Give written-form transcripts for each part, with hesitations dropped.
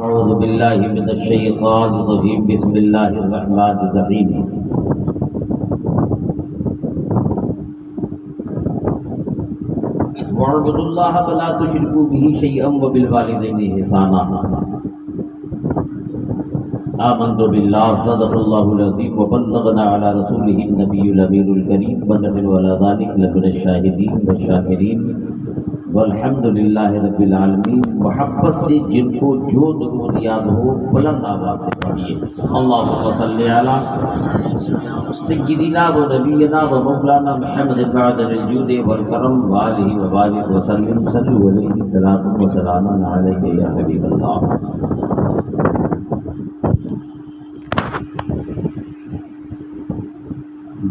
اعوذ باللہ من الشیطان الرجیم بسم اللہ الرحمن الرحیم واعبدوا اللہ ولا تشرکوا به شیئا وبالوالدین احسانا آمنت باللہ صدق اللہ العظیم وبلغنا علی رسولہ النبی الامین الکریم ونحن علی ذلک لمن الشاہدین والشاکرین والحمد للہ رب العالمین۔ محبت سے جن کو جو درود یاد ہو بلند آواز سے پڑھیے اللہم صلی علی سیدنا و نبینا و مولانا محمد بعد الجود والکرم وآلہ وبارک وسلم صلو علیہ الصلاۃ والسلام علیک یا حبیب اللہ۔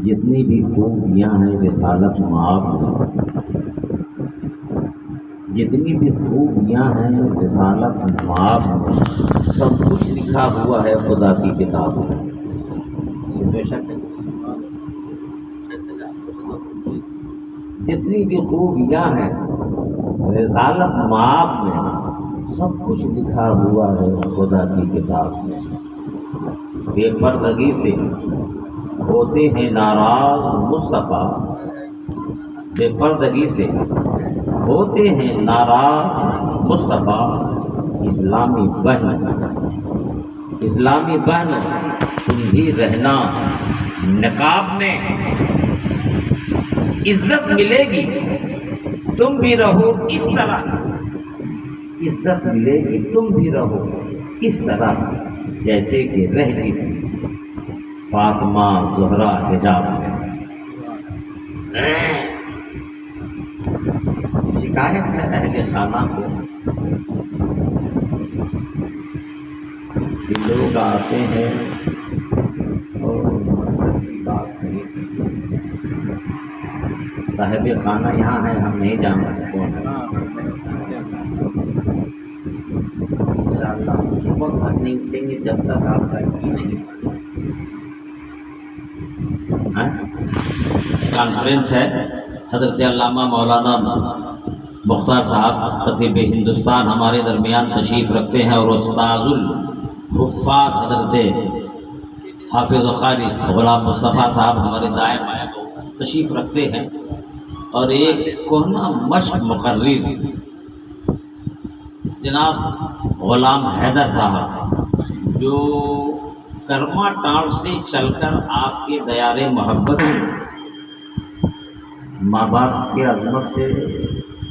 جتنی بھی خوبیاں ہیں رسالت معاف، جتنی بھی خوبیاں ہیں رسالت معاف، سب کچھ لکھا ہوا ہے خدا کی کتاب میں۔ جتنی بھی خوبیاں ہیں رسالت معاف میں، سب کچھ لکھا ہوا ہے خدا کی کتاب میں۔ بے پردگی سے ہوتے ہیں ناراض مصطفیٰ، بے پردگی سے ہوتے ہیں ناراض مصطفیٰ۔ اسلامی بہن تم بھی رہنا نقاب میں، عزت ملے گی تم بھی رہو اس طرح، عزت ملے گی تم بھی رہو اس طرح جیسے کہ رہتی تھی فاطمہ زہرا حجاب میں۔ شکایت ہے اہل خانہ کو کہ لوگ آتے ہیں اور بات نہیں، صاحب خانہ یہاں ہے، ہم نہیں جانتے کون ہے۔ انشاءاللہ اس وقت نہیں اٹھیں گے جب تک آپ کا جی نہیں۔ کانفرنس ہے، حضرت علامہ مولانا مختار صاحب خطیب ہندوستان ہمارے درمیان تشریف رکھتے ہیں، اور استاذ الحفاظ حضرت حافظ قاری غلام مصطفیٰ صاحب ہمارے دائیں بائیں تشریف رکھتے ہیں، اور ایک کونا مشق مقرر جناب غلام حیدر صاحب جو کرما ٹاؤن سے چل کر آپ کے دیار محبت ماں باپ کی عظمت سے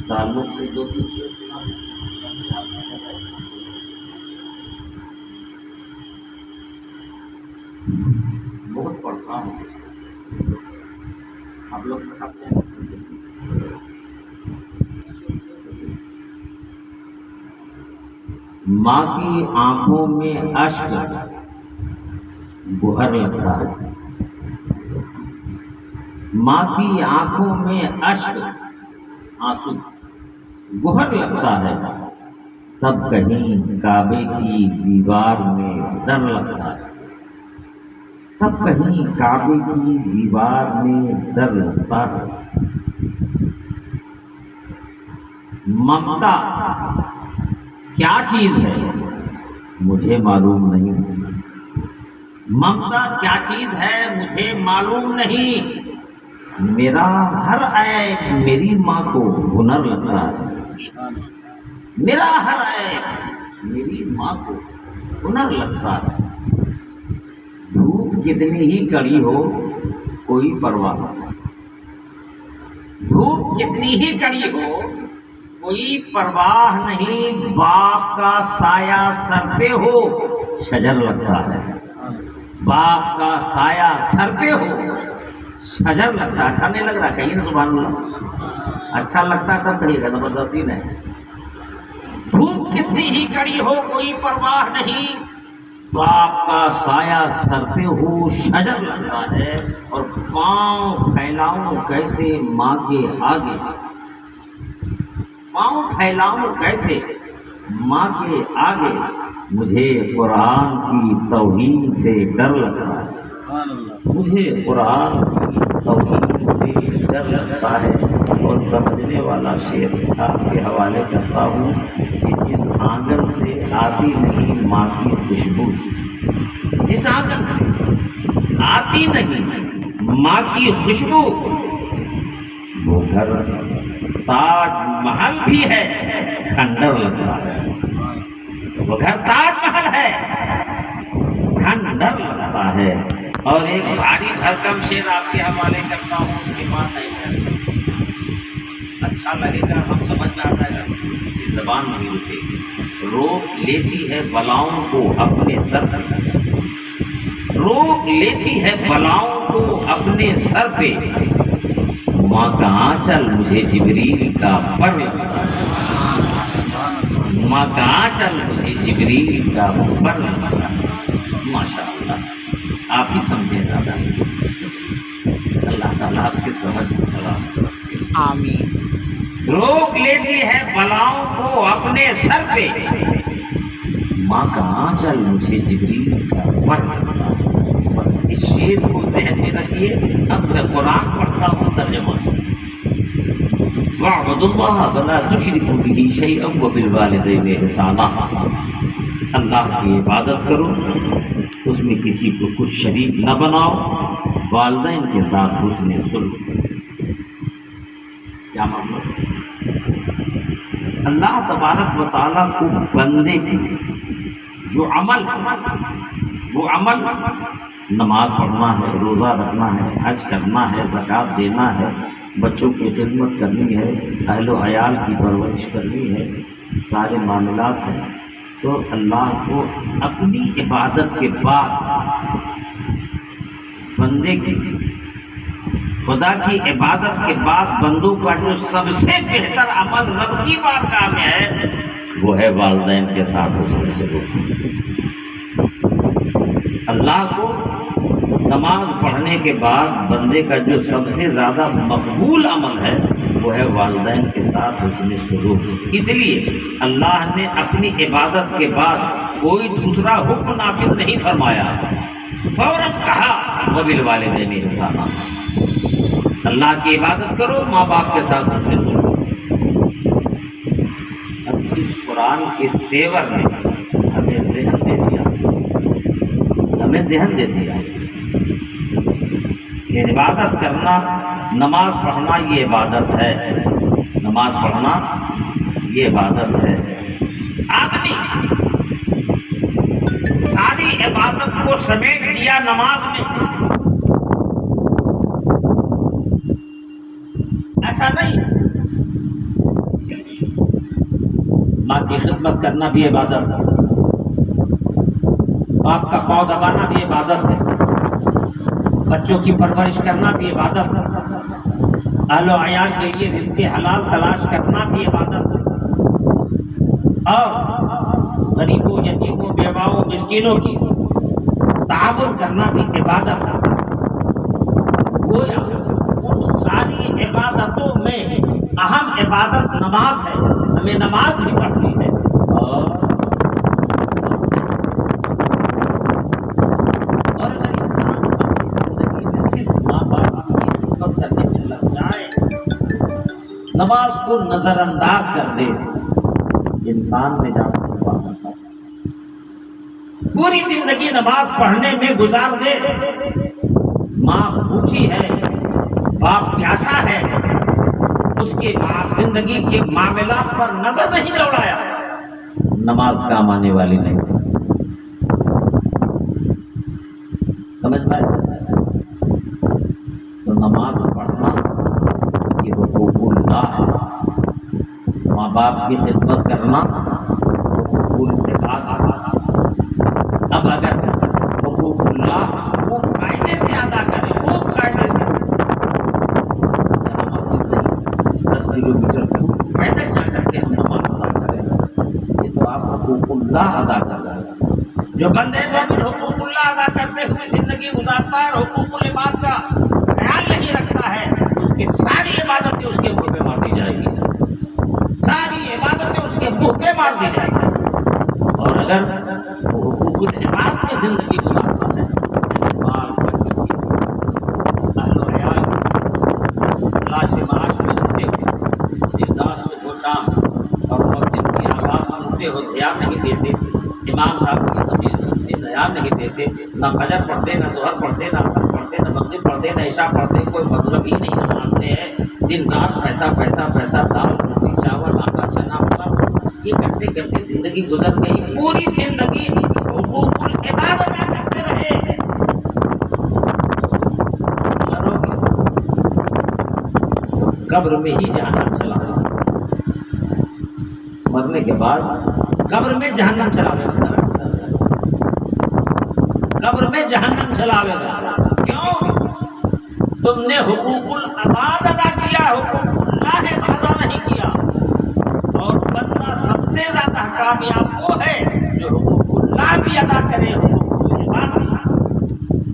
تعلق سے جو کچھ بہت پڑھتا ہوں، آپ لوگ پڑھتے ہیں۔ ماں کی آنکھوں میں اشک گہر لگتا ہے، ماں کی آنکھوں میں اشک آنسو گہر لگتا ہے، تب کہیں کعبے کی دیوار میں ڈر لگتا ہے، تب کہیں کعبے کی دیوار میں ڈر لگتا ہے۔ ممتا کیا چیز ہے مجھے معلوم نہیں، ممتا کیا چیز ہے مجھے معلوم نہیں، میرا ہر عیب میری ماں کو ہنر لگتا ہے، میرا ہر عیب میری ماں کو ہنر لگتا ہے۔ دھوپ کتنی ہی کڑی ہو کوئی پرواہ نہیں، دھوپ کتنی ہی کڑی ہو کوئی پرواہ نہیں، باپ کا سایہ سر پہ ہو شجر لگتا ہے، باپ کا سایہ سر پہ ہو شجر لگتا ہے۔ اچھا نہیں لگ رہا کہیں نا سبحان اللہ، اچھا لگتا ہے تب کہیے گا، زبردستی نہیں۔ دھوپ کتنی ہی کڑی ہو کوئی پرواہ نہیں، باپ کا سایہ سر پہ ہو شجر لگتا ہے، اور پاؤں پھیلاؤں کیسے ماں کے آگے، پاؤں پھیلاؤں کیسے ماں کے آگے، مجھے قرآن کی توہین سے ڈر لگتا ہے، مجھے قرآن کی توہین سے ڈر لگتا ہے، اور اور سمجھنے والا شعر آپ کے حوالے کرتا ہوں کہ جس آنگن سے آتی نہیں ماں کی خوشبو، جس آنگن سے آتی نہیں ماں کی خوشبو، وہ گھر تاج محل بھی ہے کھنڈر لگتا ہے، وہ گھر تاج محل ہے کھنڈر لگتا ہے۔ اور ایک بھاری بھرکم شعر آپ کے حوالے کرتا ہوں، اس کے بعد اچھا لگے گا، ہم سمجھ میں آتا ہے، کسی کی زبان نہیں رکے گی۔ روک لیتی ہے بلاؤں کو اپنے سر پہ، روک لیتی ہے بلاؤں کو اپنے سر پہ، ماں کا آنچل مجھے جبریل کا پر لگتا ہے، ماں کا آنچل مجھے جبریل کا پر لگتا ہے۔ ماشاء اللہ، آپ ہی سمجھیں دادا، اللہ تعالیٰ آپ کی سمجھ کو سلام آمین۔ روک لیتی ہے بلاؤں کو اپنے سر پہ، ماں کا آنچل مجھے جبریل کا پر لگتا ہے۔ بس اس شعر کو ذہن میں رکھیے۔ اب میں قرآن پڑھتا ہوں ترجمہ سے۔ وَاعْبُدُوا اللَّهَ وَلَا تُشْرِكُوا بِهِ شَيْئًا وَبِالْوَالِدَيْنِ إِحْسَانًا، اللہ کی عبادت کرو، اس میں کسی کو کچھ شریک نہ بناؤ، والدین کے ساتھ حسن سلوک کرو۔ کیا مطلب؟ اللہ تبارک و تعالیٰ کو بندے کی جو عمل ہے، وہ عمل نماز پڑھنا ہے، روزہ رکھنا ہے، حج کرنا ہے، زکوٰۃ دینا ہے، بچوں کی خدمت کرنی ہے، اہل و عیال کی پرورش کرنی ہے، سارے معاملات ہیں، تو اللہ کو اپنی عبادت کے بعد بندے کی، خدا کی عبادت کے بعد بندوں کا جو سب سے بہتر عمل رب کی بارگاہ میں ہے، وہ ہے والدین کے ساتھ حسن سلوک۔ اللہ کو نماز پڑھنے کے بعد بندے کا جو سب سے زیادہ مقبول عمل ہے، وہ ہے والدین کے ساتھ حسن سلوک۔ اس لیے اللہ نے اپنی عبادت کے بعد کوئی دوسرا حکم نافذ نہیں فرمایا، فوراً کہا وَبِالْوَالِدَيْنِ إِحْسَانًا، اللہ کی عبادت کرو، ماں باپ کے ساتھ حسن سلوک۔ اب اس قرآن کے تیور نے ہمیں ذہن دے دیا، ہمیں ذہن دے دیا کہ عبادت کرنا، نماز پڑھنا یہ عبادت ہے، نماز پڑھنا یہ عبادت ہے۔ آدمی ساری عبادت کو سمیٹ لیا نماز میں، ایسا نہیں۔ ماں کی خدمت کرنا بھی عبادت ہے، باپ کا پاؤں دبانا بھی عبادت ہے، بچوں کی پرورش کرنا بھی عبادت ہے، اہل و عیال کے لیے رزق حلال تلاش کرنا بھی عبادت ہے، اور غریبوں، یتیموں، بیواؤں، مسکینوں کی تعاون کرنا بھی عبادت ہے۔ گویا ان ساری عبادتوں میں اہم عبادت نماز ہے، ہمیں نماز بھی پڑھنی ہے۔ اور اگر انسان اپنی زندگی میں صرف ماں باپ کی خدمت کرنے میں لگ جائے، نماز کو نظر انداز کر دے، انسان میں جا کر پا سکتا ہے۔ پوری زندگی نماز پڑھنے میں گزار دے، ماں بھوکی ہے، باپ پیاسا ہے، اس کے باپ زندگی کے معاملات پر نظر نہیں دوڑایا، نماز کام آنے والی نہیں۔ سمجھ میں؟ تو نماز پڑھنا یہ حقوق اللہ ہے، ماں باپ کی خدمت کرنا حقوق العباد ہے۔ اب اگر حقوق اللہ خوب قاعدے سے ادا کرے، خوب قاعدے سے، یہاں مسجد نہیں، 10 کلومیٹر دور پیدل جا کر کے ہم نماز ادا کریں، یہ تو آپ حقوق اللہ ادا کر رہے ہیں۔ جو بندے مومن حقوق اللہ ادا کرتے ہوئے زندگی گزارتا ہے اور حقوق العباد کا خیال نہیں رکھتا ہے، اس کی ساری عبادتیں اس کے منہ پہ مار دی جائے گی، ساری عبادتیں اس کے منہ پہ مار دی جائے گی۔ اور اگر وہ حقوق العباد میں زندگی گزارتا ہے، بال بچوں کی، اہل و عیال، لاش معاش میں رہتے ہوئے، صاحب کی تمیز سنتے، دھیان نہیں دیتے، نہ فجر پڑھتے، نہ ظہر پڑھتے، نہ عصر پڑھتے، نہ مغرب پڑھتے، نہ عشاء پڑھتے، کوئی مطلب ہی نہیں مانتے ہیں، دن رات پیسہ پیسہ پیسہ، دال روٹی چاول آٹا چنا پڑا، یہ کرتے کرتے زندگی گزر گئی، پوری زندگی حقوق العباد ادا کرتے رہے، مرو گے قبر میں ہی جہنم چلا گا، مرنے کے بعد قبر میں جہنم چلاوے گا، قبر میں جہنم چلاوے گا، کیوں؟ تم نے حقوق العباد ادا کیا، حقوق اللہ ادا نہیں کیا، اور بندہ سب سے زیادہ کامیاب وہ ہے جو حقوق اللہ بھی ادا کرے، حقوق العباد بھی۔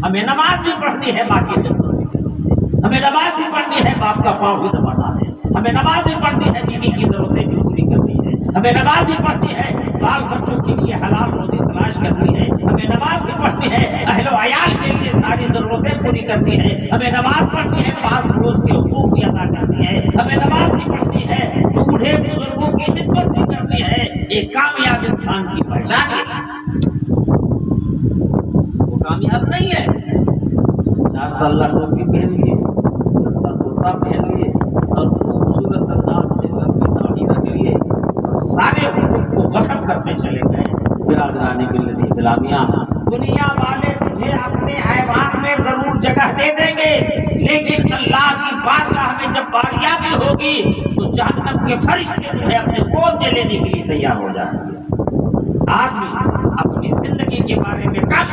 ہمیں نماز بھی پڑھنی ہے، ماں کی خدمت بھی کرنی ہے، ہمیں نماز بھی پڑھنی ہے، باپ کا پاؤں بھی دبانا ہے، ہمیں نماز بھی پڑھنی ہے، بیوی کی ضرورتیں بھی پوری کرنی ہے، ہمیں نماز بھی پڑھنی ہے، بال بچوں کے لیے حلال روزی تلاش کرنی ہے، ہمیں نماز بھی پڑھنی ہے، اہل و عیال کے لیے ساری ضرورتیں پوری کرنی ہے، ہمیں نماز پڑھنی ہے، پاس روز کے حقوق بھی ادا کرنی ہے، ہمیں نماز بھی پڑھنی ہے، بوڑھے بزرگوں کی خدمت بھی کرنی ہے۔ ایک کامیاب انسان کی پہچان ہے، وہ کامیاب نہیں ہے چار تلہ ٹوپی پہن لیے، کرتا پہن لیے اور خوبصورت انداز سے اپنی داڑھی رکھ لیے اور سارے حقوق کو غصب کرتے چلے گئے۔ برادران ملت اسلامیہ، دنیا والے تجھے اپنے ایوان میں ضرور جگہ دے دیں گے، لیکن اللہ کی بارگاہ میں جب باریابی ہوگی تو جہنم کے فرشتے تجھے اپنے گود میں لینے کے لیے تیار ہو جائیں گے۔ آدمی اپنی زندگی کے بارے میں کم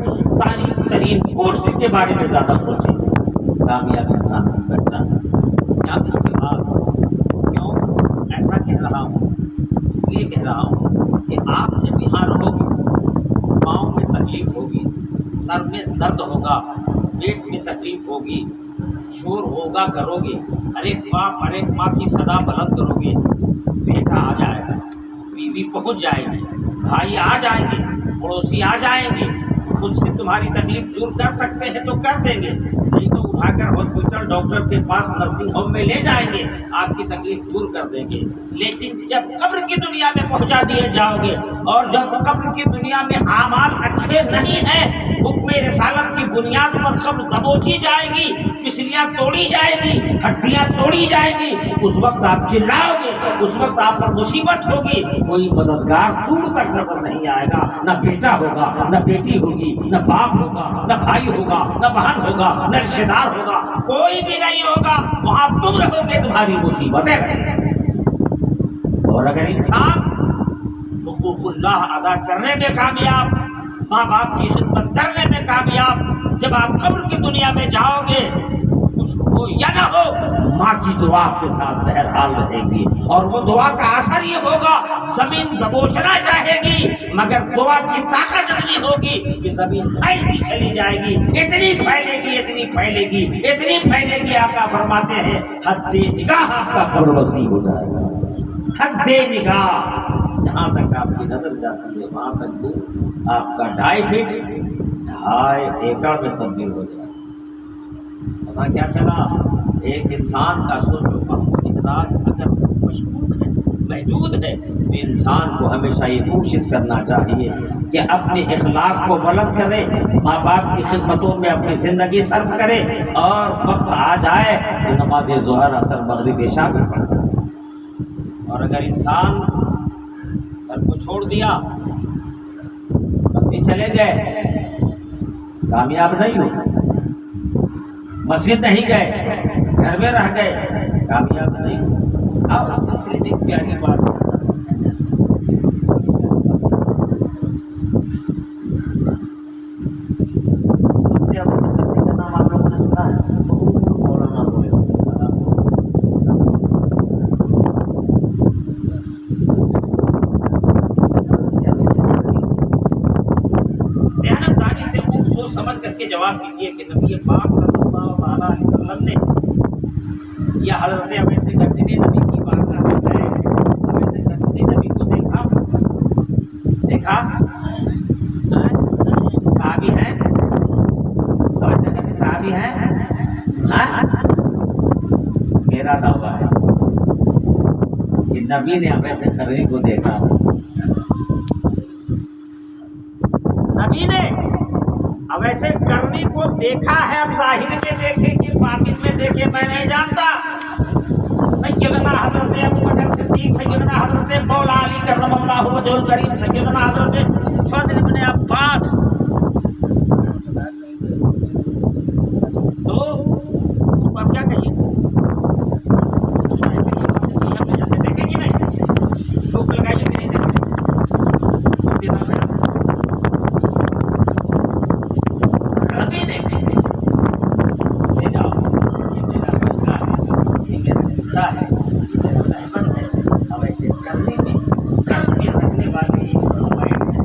اس تاریخ ترین کوشش کے بارے میں زیادہ سوچیں، کامیاب انسان کی پہچان۔ اب اس کے بعد کیوں ایسا کہہ رہا ہوں؟ اس لیے کہہ رہا ہوں کہ آپ جب یہاں رہو گے، پاؤں میں تکلیف ہوگی، سر میں درد ہوگا، پیٹ میں تکلیف ہوگی، شور ہوگا کرو گے، ارے باپ ارے ماں کی صدا بلند کرو گے، بیٹا آ جائے گا، بیوی پہنچ جائے گی، بھائی آ جائیں گے، پڑوسی آ جائیں گے، خود سے تمہاری تکلیف دور کر سکتے ہیں تو کر دیں گے، نہیں تو اٹھا کر ہاسپٹل ڈاکٹر کے پاس نرسنگ ہوم میں لے جائیں گے، آپ کی تکلیف دور کر دیں گے۔ لیکن جب قبر کی دنیا میں پہنچا دیے جاؤ گے اور جب قبر کی دنیا میں اعمال اچھے نہیں ہیں، حکم رسالت کی بنیاد پر قبر دبوچی جائے گی، پسلیاں توڑی جائے گی، ہڈیاں توڑی جائے گی، اس وقت آپ چلاؤ گے، اس وقت آپ پر مصیبت ہوگی، کوئی مددگار دور تک نظر نہیں آئے گا، نہ بیٹا ہوگا، نہ بیٹی ہوگی، نہ باپ ہوگا، نہ بھائی ہوگا، نہ بہن ہوگا، نہ رشتے دار ہوگا، کوئی بھی نہیں ہوگا، وہاں تم رہو گے، تمہاری مصیبتیں رہیں گی۔ اور اگر انسان حقوق اللہ ادا کرنے میں کامیاب، ماں باپ کی خدمت کرنے میں کامیاب، جب آپ قبر کی دنیا میں جاؤ گے، کچھ ہو یا نہ ہو، ماں کی دعا کے ساتھ بہرحال رہے گی، اور وہ دعا کا اثر یہ ہوگا زمین دبوچنا چاہے گی مگر دعا کی طاقت اتنی ہوگی کہ زمین پھیلتی چلی جائے گی، اتنی پھیلے گی، اتنی پھیلے گی، اتنی پھیلے گی، آقا فرماتے ہیں حد نگاہ آپ کا قبر وسیع ہو جائے گا، حد نگاہ، جہاں تک آپ کی نظر جاتی ہے وہاں تک دور آپ کا 2.5 فٹ 2.5 ایکڑ میں تبدیل ہو جائے۔ پتا کیا چلا؟ ایک انسان کا سوچ و فہم و ادراک اگر مشکوک ہے، محدود ہے، تو انسان کو ہمیشہ یہ کوشش کرنا چاہیے کہ اپنے اخلاق کو بلند کرے، ماں باپ کی خدمتوں میں اپنی زندگی صرف کرے، اور وقت آ جائے تو نماز ظہر اثر مغرب عشاء بھی پڑھ کرے۔ اور اگر انسان گھر کو چھوڑ دیا، مسجد چلے گئے، کامیاب نہیں ہو، مسجد نہیں گئے، گھر میں رہ گئے، کامیاب نہیں ہو۔ اب اس سلسلے میں پیاری بات کا نام آپ لوگوں نے سنا ہے، مولانا دیانتداری سے خوب سوچ سمجھ کر کے جواب دیجیے کہ نبی پاک صلی اللہ علیہ وسلم نے یا حضرت اویس قرنی نے نبی کی بارگاہ میں گئے، اویس قرنی نے نبی کو دیکھا صحابی ہیں، اویس قرنی صحابی ہیں، میرا دعویٰ ہے کہ نبی نے اویس قرنی کو دیکھا، اب ایسے کرنی کو دیکھا ہے، اب ظاہر میں دیکھے کہ باطن میں دیکھے میں نہیں جانتا۔ سیدنا حضرت ابوبکر صدیق، سیدنا حضرت مولا علی کرم اللہ وجہ الکریم، سیدنا حضرت فضل بن عباس، تو اس پر کیا کہیے؟ دیکھیں گی نہیں لوگ لگائیے کہ نہیں دیکھتے؟ ربی نے لے جاؤ، یہ میرا سرکار ہے، یہ میرا خدا ہے، یہ میرا رحمت ہے۔ اب ایسے کرنے میں کر کے رکھنے والے باعث ہے۔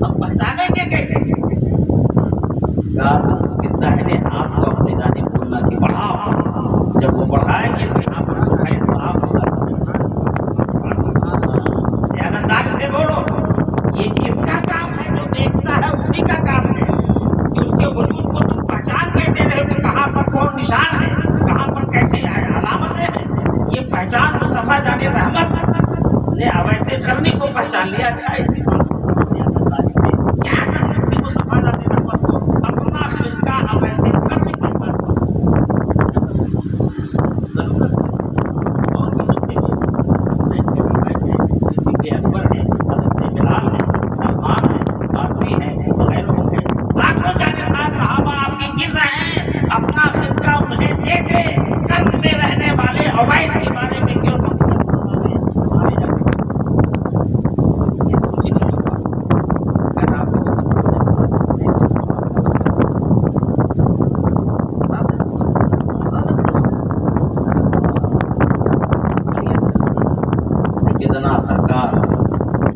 اب پہچانیں گے کیسے؟ اس کے داہنے ہاتھ کو اپنے جانب بولنا کہ بڑھاؤ، جب وہ بڑھائیں گے تو یہاں پر سفید تو آپ ہوگا، دیانتداری سے بولو۔ یہ کس کا کام ہے؟ جو دیکھتا ہے اسی کا کام ہے کہ اس کے وجود کو تم پہچان کیسے رہے کہ کہاں پر کون نشان ہے، کہاں پر کیسی علامتیں ہیں، یہ پہچان مصطفیٰ جان رحمت نے اب ایسے کرنی کو پہچان لیا۔ اچھا اسی بات دیانتداری سے کیا کرنا تھی مصطفیٰ جان رحمت کو اپنا خلقہ اب ایسے کرنے کی بات ضرورت ہے۔ اور بھی جو تھے حسنین کے بھائی ہیں، صدیق اکبر ہیں، حضرت بلال ہیں، سلمان ہیں، قاضی ہیں، غیرهم ہیں، لاکھوں جانشین صحابہ آپ کے گر رہے ہیں، اپنا خلقہ انہیں دے دے۔ قرن میں رہنے والے اویس کے بارے میں کیوں مارے جاتے ہیں؟ یہ سوچ نہیں ہوگا۔ اگر آپ کو سیدنا سرکار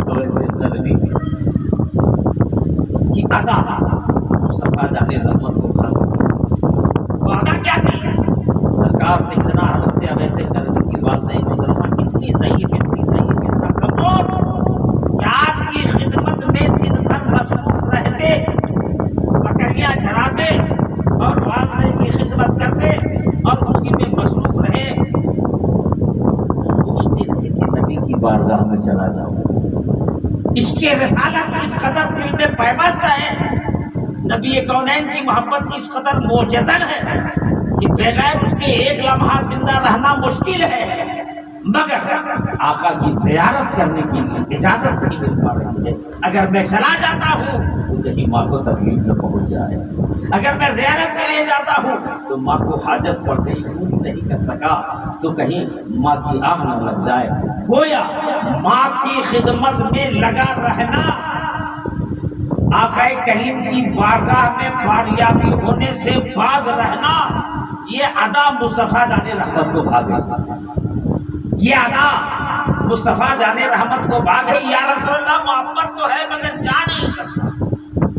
تو ایسے قدمی کی ادا مصطفیٰ جان رحمت کو وہ ادا کیا تھی؟ سرکار سیدنا حضرت اب ایسے قدمی کی بات نہیں محترمہ، اتنی صحیح اتنا کمزور کہ آپ کی خدمت میں دن بھر مصروف رہتے، بکریاں چراتے اور والدین کی خدمت کرتے اور اسی میں مصروف رہے۔ سوچتے رہے کہ نبی کی بارگاہ میں چلا جاؤں، اس کے رسالت اس قدر دل میں پیوست ہے، نبی کونین کی محبت اس قدر معجزن ہے کہ بغیر اس کے ایک لمحہ زندہ رہنا مشکل ہے، مگر آقا کی زیارت کرنے کے لیے اجازت نہیں مل پا رہی ہے۔ اگر میں چلا جاتا ہوں تو کہیں ماں کو تکلیف نہ پہنچ جائے، اگر میں زیارت کے لیے جاتا ہوں تو ماں کو حاجت پڑ گئی، پوری نہیں کر سکا تو کہیں ماں کی آہ نہ لگ جائے۔ گویا ماں کی خدمت میں لگا رہنا، آقا کریم کی بارگاہ میں باریابی ہونے سے باز رہنا، یہ ادا مصطفیٰ جان رحمت کو بھاگے، یہ ادا مصطفیٰ جان رحمت کو بھاگے۔ یا رسول اللہ محبت تو ہے مگر جا نہیں سکتا،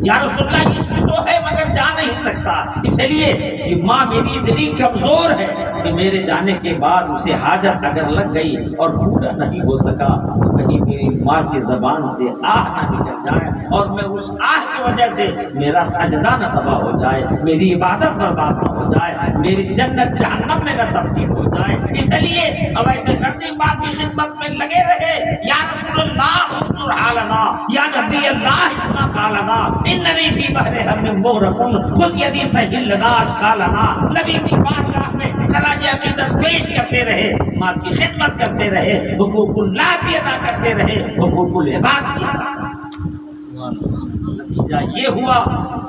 یا رسول اللہ عشق تو ہے مگر جا نہیں سکتا، اس لیے کہ ماں میری اتنی کمزور ہے کہ میرے جانے کے بعد اسے حاجت اگر لگ گئی اور پورا نہیں ہو سکا تو کہیں میری ماں کی زبان سے آہ نہ نکل جائے اور میں اس آہ کی وجہ سے میرا سجدہ نہ تباہ ہو جائے، میری عبادت برباد نہ ہو جائے، میری جنت جہنم میں نہ تبدیل ہو جائے۔ اس لیے اب ایسے کرتے ماں کی خدمت میں لگے رہے۔ یا رسول اللہ انظر حالنا، یا نبی اللہ اسمع قالنا، اننی فی بحر ہم مغرق خذ یدی سہل لنا اشکالنا۔ نبی کی بارگاہ میں خراج عقیدت پیش کرتے رہے، ماں کی خدمت کرتے رہے، حقوق اللہ بھی ادا کرتے رہے، حقوق العباد بھی ادا کرتے رہے۔ نتیجہ یہ ہوا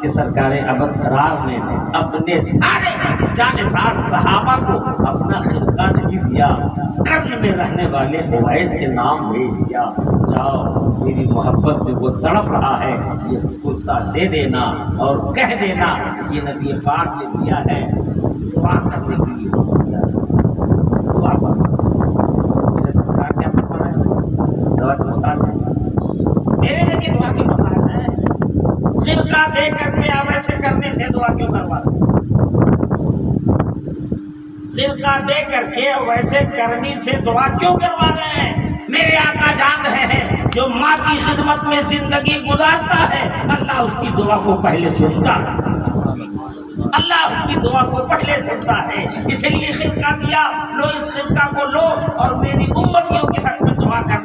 کہ سرکار ابد قرار نے اپنے سارے جانثار صحابہ کو اپنا خلقہ نہیں دیا، قرن میں رہنے والے اویس کے نام بھیج دیا، جاؤ میری محبت میں وہ تڑپ رہا ہے، یہ کتا دے دینا اور کہہ دینا یہ نبی پاک نے دیا ہے، دعا کرنے کے لیے دیا، دعا کرنا۔ میرے سرکار کیا فرما رہے ہیں؟ دعا کے محتاج ہے، میرے نبی دعا کے محتاج ہے۔ خلقہ دے کر کے اب ایسے کرنے سے دعا کیوں کروا رہے ہیں؟ خلقہ دے کر کے ویسے کرنی سے دعا کیوں کروا رہے ہیں؟ میرے آقا جان رہے ہیں جو ماں کی خدمت میں زندگی گزارتا ہے اللہ اس کی دعا کو پہلے سنتا ہے، اللہ اس کی دعا کو پہلے سنتا ہے۔ اس لیے خلقہ دیا، لو اس خلقہ کو لو اور میری امتیوں کے حق میں دعا کرنا۔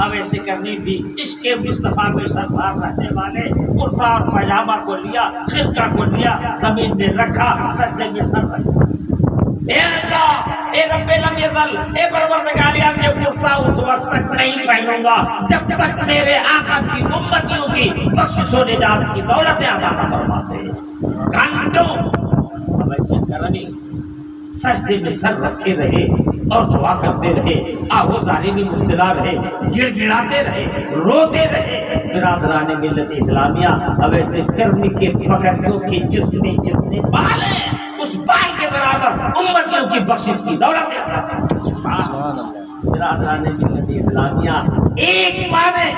اب ایسے کرنی تھی. عشق مصطفیٰ میں سرسار رہنے والے کرتا اور پاجامہ کو لیا, خرقہ کو لیا, زمین میں رکھا, سجدے میں سر رکھا. اے اللہ, اے رب لم یزل, اے پروردگار عالم, یہ کرتا اس وقت تک نہیں پہنوں گا جب تک میرے آقا کی امتیوں کی بخشش و نجات کی دولت عطا نہ فرماتے. گھنٹوں اب ایسے کرنی سجدے میں سر رکھے رہے اور دعا کرتے رہے, آہوزاری میں مبتلا رہے, گڑ گڑاتے رہے, روتے رہے. برادران ملت اسلامیہ, اب ایسے کرنی کے پکڑوں کے جسم میں جتنے بال ہیں اس بال کے برابر امتیوں کی بخشش کی دولت عطا فرماتے. برادران ملت اسلامیہ, ایک ماں نے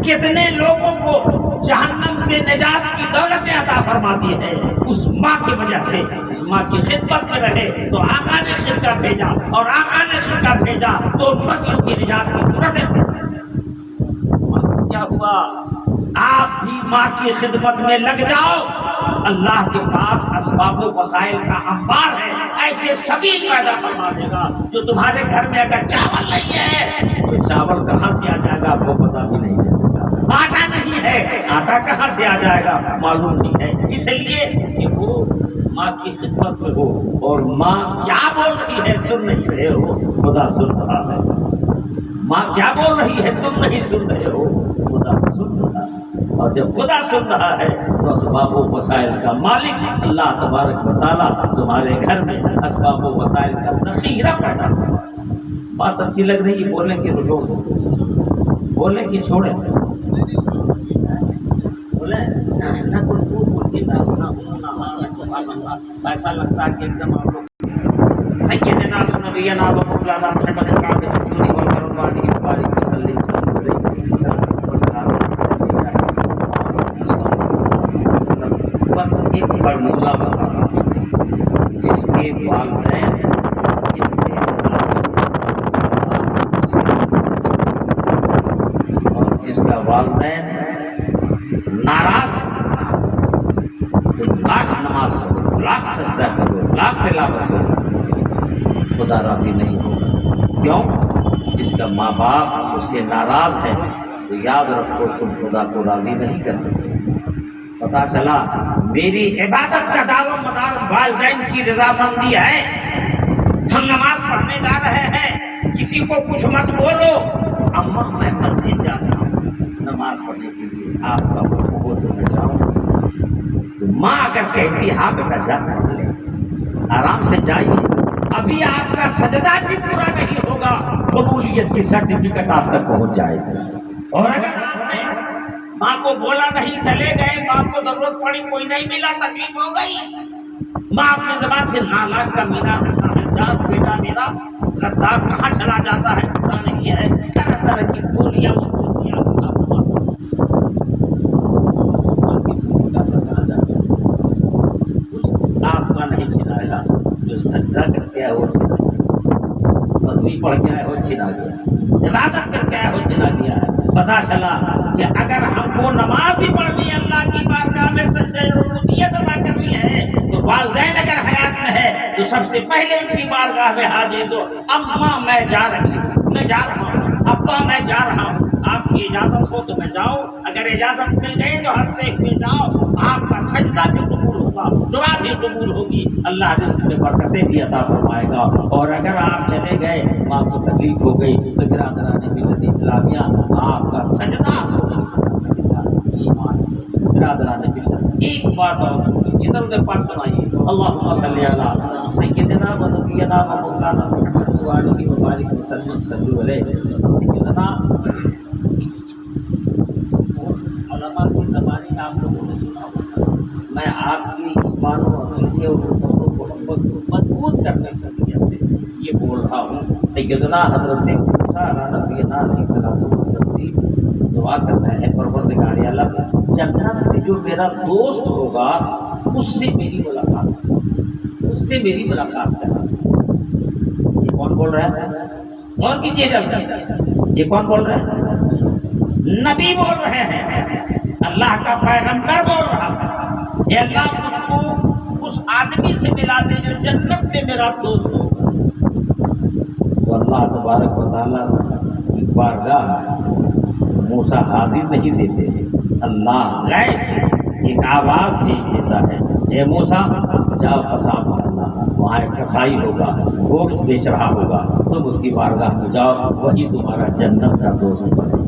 کتنے لوگوں کو جہنم سے نجات کی دولت عطا فرماتی ہے. اس ماں کی وجہ سے, اس ماں کی خدمت میں رہے تو آقا نے خرقہ بھیجا, اور آقا نے خرقہ بھیجا تو امتیوں کی نجات کی صورت ہے. کیا ہوا؟ آپ بھی ماں کی خدمت میں لگ جاؤ. اللہ کے پاس اسباب و وسائل کا انبار ہے, ایسے سبھی پیدا فرما دے گا. جو تمہارے گھر میں اگر چاول نہیں ہے تو چاول کہاں سے آ جائے گا آپ کو پتا بھی نہیں چلے گا. آٹا نہیں ہے, آٹا کہاں سے آ جائے گا معلوم نہیں ہے. اس لیے کہ وہ ماں کی خدمت میں ہو, اور ماں کیا بول رہی ہے سن نہیں رہے ہو, خدا سن رہا ہے. ماں کیا بول رہی ہے تم نہیں سن رہے ہو, خدا سن رہا ہے. اور جب خدا سن رہا ہے تو اسباب و وسائل کا مالک اللہ تبارک و تعالیٰ تمہارے گھر میں اسباب و وسائل کا ذخیرہ پیدا کرے. بات اچھی لگ رہی ہے, بولیں کہ چھوڑ دو, بولیں کہ چھوڑیں, بولیں نہ کچھ بول کے ایسا لگتا ہے کہ ایک دم آپ لوگ سیدنا نبینا و مولانا محمد القادری والقرآن مبارک وسلم بس ایک فارمولہ بتانا, جس کے والدین جس سے اور جس کا والدین ناراض تو لاکھ نماز پڑھو, لاکھ سجدہ کرو, لاکھ تلاوت کرو, خدا راضی نہیں ہوگا. کیوں؟ جس کا ماں باپ اس سے ناراض ہے تو یاد رکھو تم خدا کو راضی نہیں کر سکتے. پتا چلا میری عبادت کا دار و مدار والدین کی رضامندی ہے. ہم نماز پڑھنے جا رہے ہیں, کسی کو کچھ مت بولو, اماں میں مسجد جاتا ہوں نماز پڑھنے کے لیے, آپ کا حکم ہو تو میں جاؤں. تو ماں اگر کہتی ہاں بیٹا جا پڑھ لے, آرام سے جائیے, ابھی آپ کا سجدہ بھی پورا نہیں ہوگا, قبولیت کی سرٹیفکیٹ آپ تک پہنچ جائے گی. اور اگر آپ نے ماں کو بولا نہیں, چلے گئے, ماں کو ضرورت پڑی, کوئی نہیں ملا, تکلیف ہو گئی, ماں اپنی زبان سے نالاج کا میرا ہوتا ہے, جان بیٹا میرا غدار کہاں چلا جاتا ہے پتا نہیں ہے, طرح طرح کی بولیاں وہ بولتیاں آپ کا نہیں چھنائے گا. جو سجدہ کر کے ہے وہ چھنا گیا, تصویر پڑھ کے ہے وہ چھنا گیا, عبادت کر کے ہے وہ چھنا گیا ہے. پتا چلا کہ اگر ہم کو نماز بھی پڑھنی ہے, اللہ کی بارگاہ میں سجدہ ربوبیت ادا کرنی ہے, تو والدین اگر حیات میں ہے تو سب سے پہلے ان کی بارگاہ میں حاضر دو. اماں میں جا رہی ہوں, میں جا رہا ہوں, ابا میں جا رہا ہوں, آپ کی اجازت ہو تو میں جاؤں. اگر اجازت مل گئی تو ہنستے ہوئے جاؤ, آپ کا سجدہ بھی قبول ہوگا, دعا بھی قبول ہوگی, اللہ رزق میں برکتیں بھی عطا فرمائے گا. اور اگر آپ چلے گئے, ماں کو تکلیف ہو گئی, تو برادران ملت اسلامیہ آپ کا سجدہ ایمان. برادران ملت ایک بات اور ادھر ادھر بات سنائیے, اللہم صلی علی سیدنا و نبینا و مولانا محمد وآلہ وبارک وسلم صلی علیہ. سیدنا علماء کی زبانی آپ لوگوں نے سنا ہوگا, میں آپ کی ایمان و عقیدے اور محبت کو مضبوط کرنے کے لیے سے یہ بول رہا ہوں. سیدنا حضرت موسیٰ علیہ نبینا علیہ الصلوۃ والتسلیم دعا کرنا ہے, پروردگار عالم جنت میں جو میرا دوست ہوگا اس سے میری ملاقات, اس سے میری ملاقات کرنا. یہ کون بول رہا ہے؟ اور کیجیے جلدی, یہ کون بول رہا ہے؟ نبی بول رہے ہیں, اللہ کا پیغمبر بول رہا ہے. اے اللہ مجھ کو اس آدمی سے ملا دے جو جنت میں میرا دوست ہوگا. تو اللہ تبارک و تعالیٰ بارگاہ موسیٰ حاضر نہیں دیتے، اللہ غیب سے ایک آواز بھیج دیتا ہے، اے موسیٰ جاؤ قصاب مارنا، وہاں ایک کسائی ہوگا، گوشت بیچ رہا ہوگا، تم اس کی بارگاہ میں جاؤ، وہی تمہارا جنت کا دوست بنے۔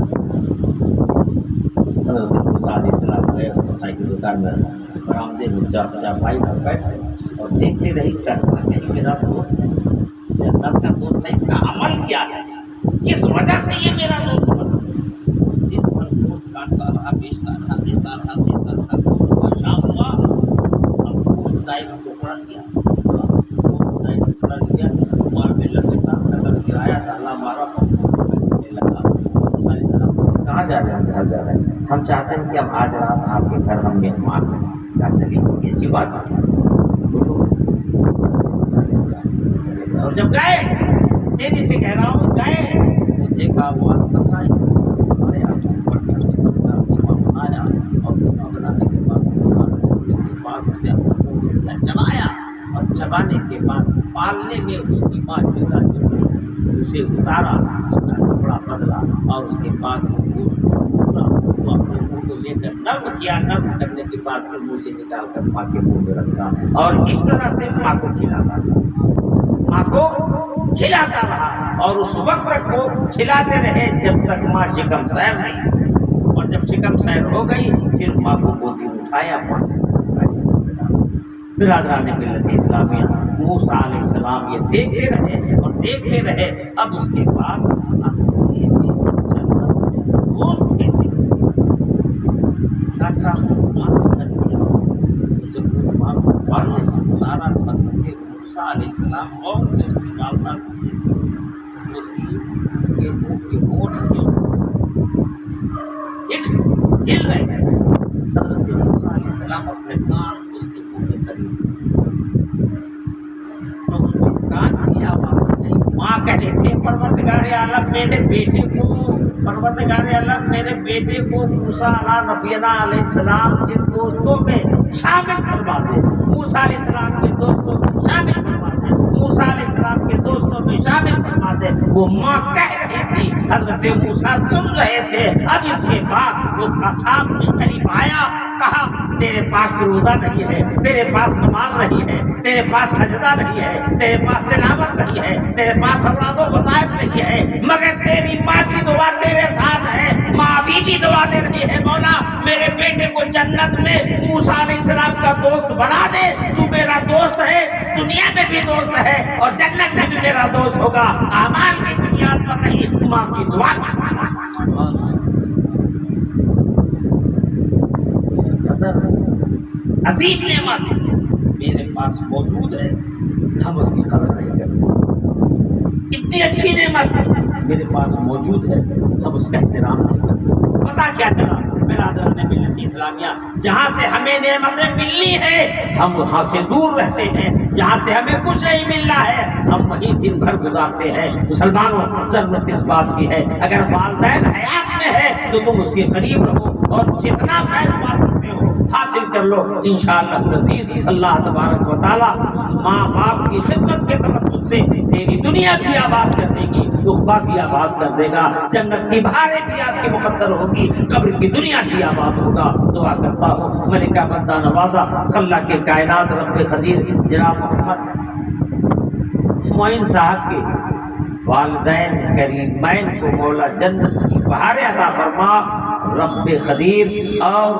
حضرت موسیٰ علیہ السلام گئے کسائی کی دکان میں، برآمدے میں چارپائی پر بیٹھے اور دیکھتے رہی کرتا ہے میرا دوست ہے، جنت کا دوست ہے، اس کا عمل کیا ہے، کس وجہ سے یہ میرا دوست بنا۔ دن بھر گوشت کاٹتا رہا، بیچتا رہا، دیتا رہا، دیتا رہا، گوشت کا شام ہوا، اب گوشت دائی کا ٹکڑا کیا، گوشت دائی کا ٹکڑا کیا، مار میں لگتا، سکر گرایا، تالا مارا، پھر لگا۔ کہاں جا رہے ہیں؟ گھر جا رہے ہیں، ہم چاہتے ہیں کہ ہم آج رات آپ کے گھر ہم مہمان ہیں۔ کیا چلیے یہ اچھی بات ہے، اور جب گئے تیزی سے کہہ رہا ہوں گئے تو دیکھا وہ کسائی ہمارے آپ کو بنایا اور بنانے کے بعد اسے چبایا اور چبانے کے بعد پالنے میں اس کی ماں چولہا جو اسے اتارا، اس کا کپڑا بدلا اور اس کے بعد وہ اپنے منہ کو لے کر نرم کیا، نرم کرنے کے بعد پھر منہ سے نکال کر ماں کے منہ میں رکھا اور اس طرح سے ماں کو کھلاتا رہا، ماں کو کھلاتا رہا اور اس وقت تک وہ کھلاتے رہے جب تک ماں شکم سیر نہیں، اور جب شکم سیر ہو گئی پھر ماں کو گودی اٹھایا، ماں برادران ملت اسلامیہ موسیٰ علیہ السلام یہ دیکھتے رہے اور دیکھتے رہے۔ اب اس کے بعد دوست کیسے اچھا جب ماں کو پالنے سے گزارا موسیٰ علیہ السلام اور سے اس کی والدہ اس کی یہ منہ کے ہونٹ ہل رہے ہیں، حضرت موسیٰ علیہ السلام اپنے کان کو اس کے منہ میں قریب تو اس کو کان کی آواز نہیں، ماں کہہ رہے تھے پروردگار عالم میرے بیٹے کو، پروردگار عالم میرے بیٹے کو موسیٰ نبینا علیہ السلام کے دوستوں میں شامل کروا دے، موسیٰ علیہ السلام کے دوستوں میں شامل کروا دے، موسیٰ علیہ السلام کے دوستوں میں شامل کروا دے۔ وہ ماں کہہ رہی تھی، حضرت موسیٰ سن رہے تھے۔ اب اس کے بعد وہ قصاب کے قریب آیا، کہا تیرے پاس روزہ نہیں ہے، تیرے پاس نماز نہیں ہے، تیرے پاس سجدہ نہیں ہے، تیرے پاس تلاوت نہیں ہے، تیرے پاس اوراد و وظائف نہیں ہے، مگر تیری ماں کی دعا تیرے ساتھ ہے، ماں ابھی بھی دعا دے رہی ہے، مولا میرے بیٹے کو جنت میں موسیٰ علیہ السلام کا دوست بنا دے، تو میرا دوست ہے، دنیا میں بھی دوست ہے اور جنت میں بھی میرا دوست ہوگا، اعمال کی بنیاد پر نہیں، ماں کی دعا عظیم نعمت میرے پاس موجود ہے، ہم اس کی قدر نہیں کرتے، اتنی اچھی نعمت میرے پاس موجود ہے، ہم اس کا احترام نہیں کرتے۔ پتہ کیا چلا برادران ملت اسلامیہ، جہاں سے ہمیں نعمتیں ملنی ہے ہم وہاں سے دور رہتے ہیں، جہاں سے ہمیں کچھ نہیں ملنا ہے ہم وہیں دن بھر گزارتے ہیں۔ مسلمانوں ضرورت اس بات کی ہے، اگر والدین حیات میں ہے تو تم اس کے قریب رہو اور جتنا فیض پا سکتے ہو حاصل کر لو، انشاءاللہ العزیز اللہ تبارک و تعالیٰ ماں باپ کی خدمت کے توسط سے تیری دنیا بھی آباد کر دے گی، عقبہ بھی آباد کر دے گا، جنت کی بہاریں بھی آپ کی مقدر ہوگی، قبر کی دنیا بھی آباد ہوگا۔ دعا کرتا ہوں ملکہ بندہ نوازا اللہ کے کائنات رب قدیر جناب محمد معین صاحب کے والدین کریمین کو مولا جنت کی بہاریں عطا فرما، رب قدیر اور